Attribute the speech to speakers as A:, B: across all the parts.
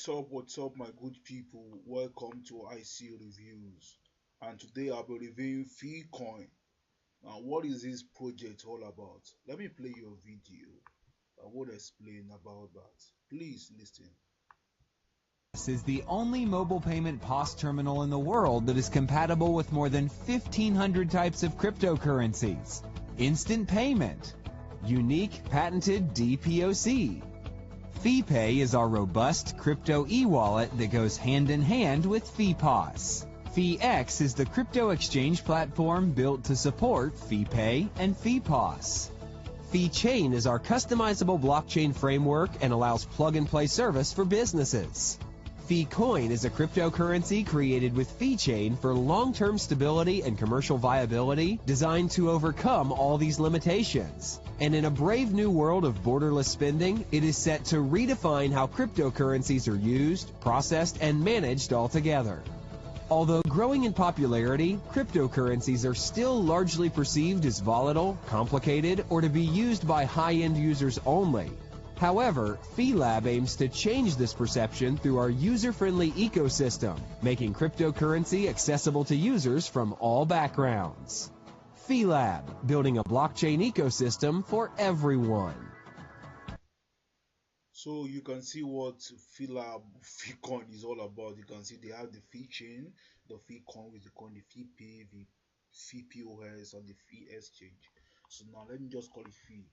A: What's up, my good people? Welcome to Ico Reviews. And today I'll be reviewing Fiicoin. Now, what is this project all about? Let me play your video. I will explain about that. Please listen.
B: This is the only mobile payment POS terminal in the world that is compatible with more than 1,500 types of cryptocurrencies. Instant payment. Unique patented DPoC. FeePay is our robust crypto e-wallet that goes hand in hand with FeePOS. FeeX is the crypto exchange platform built to support FeePay and FeePOS. FeeChain is our customizable blockchain framework and allows plug-and-play service for businesses. Fiicoin is a cryptocurrency created with FeeChain for long-term stability and commercial viability, designed to overcome all these limitations. And in a brave new world of borderless spending, it is set to redefine how cryptocurrencies are used, processed, and managed altogether. Although growing in popularity, cryptocurrencies are still largely perceived as volatile, complicated, or to be used by high-end users only. However, FeeLab aims to change this perception through our user-friendly ecosystem, making cryptocurrency accessible to users from all backgrounds. FeeLab, building a blockchain ecosystem for everyone.
A: So you can see what Fiicoin is all about. You can see they have the FeeChain, the Fiicoin with the coin, the FeePay, the FeePOS, and the Fee Exchange. So now let me just call it Fee.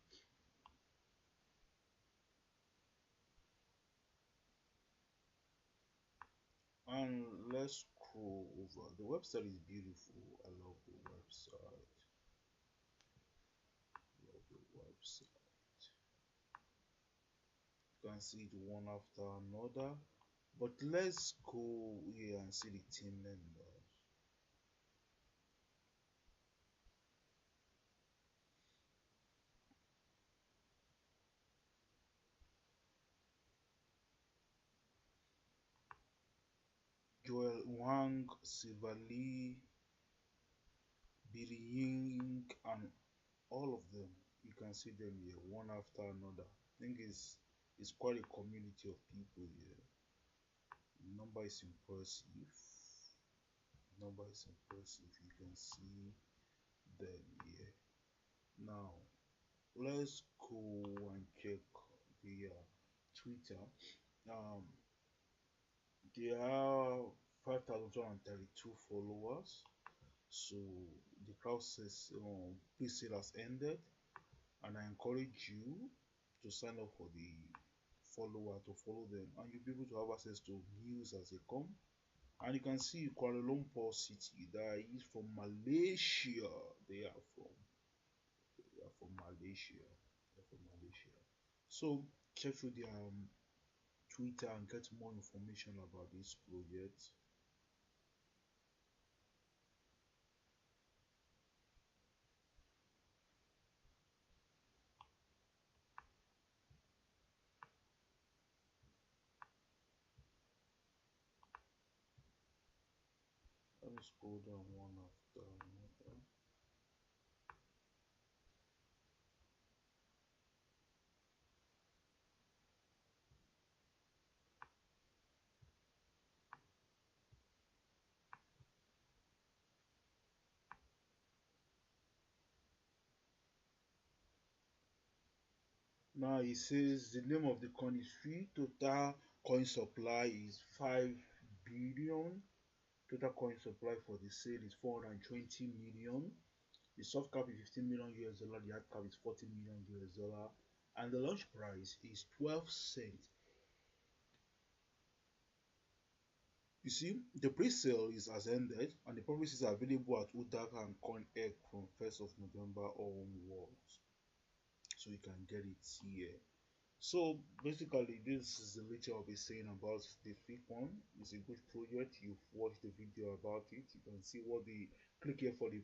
A: And let's scroll over. The website is beautiful. I love the website. Love the website. You can see it one after another. But let's go here and see the team members. Joel Wang, Sivali, Billy Ying, and all of them. You can see them here one after another. I think it's quite a community of people here. The number is impressive. Number is impressive. You can see them here. Now let's go and check the Twitter. Um, they have 5,232 followers. So the process pre-sale has ended, and I encourage you to sign up for the follower to follow them, and you'll be able to have access to news as they come. And you can see Kuala Lumpur City, that is from Malaysia. They are from Malaysia. They're from Malaysia. So check through their Twitter and get more information about this project. Let me scroll down one after another. Now it says the name of the coin is free. Total coin supply is 5 billion. Total coin supply for the sale is 420 million. The soft cap is 15 million US dollar. The hard cap is 40 million US dollar. And the launch price is 12 cents. You see, the pre-sale has ended, and the promises are available at Udaka and CoinEgg from 1st of November onwards. So you can get it here. So basically, this is the little I'll be saying about the Fiicoin. It's a good project. You've watched the video about it. You can see what the click here for the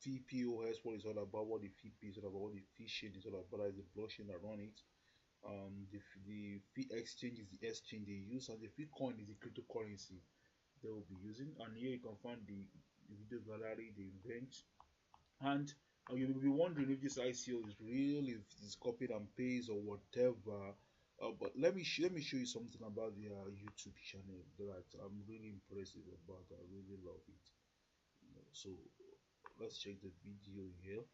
A: FeePOS, what it's all about, what the FeePay is all about, what the FeeChain is all about. That is the blockchain that run it. The Fee Exchange is the exchange they use, and the Fiicoin is the cryptocurrency they will be using. And here you can find the video gallery, the event, and you will be wondering if this ICO is real, if it's copied and paste or whatever. Let me show you something about their YouTube channel that I'm really impressive about. I really love it. So let's check the video here.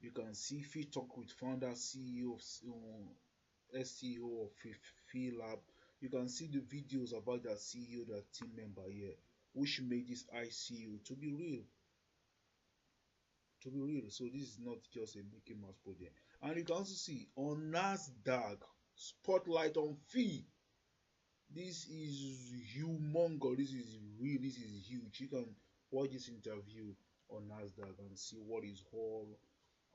A: You can see Fee talk with founder CEO of SEO of Lab. You can see the videos about that CEO, that team member here, which made this ICO to be real. To be real. So this is not just a Mickey Mouse project. And you can also see on Nasdaq, spotlight on Fee. This is humongous. This is real. This is huge. You can watch this interview on Nasdaq and see what it's all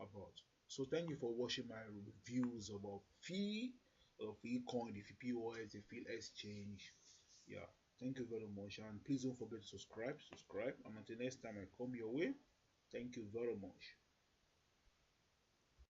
A: about. So thank you for watching my reviews about Fee, Fiicoin, the POS, the Fee exchange. Yeah, thank you very much, and please don't forget to subscribe. And until next time I come your way, thank you very much.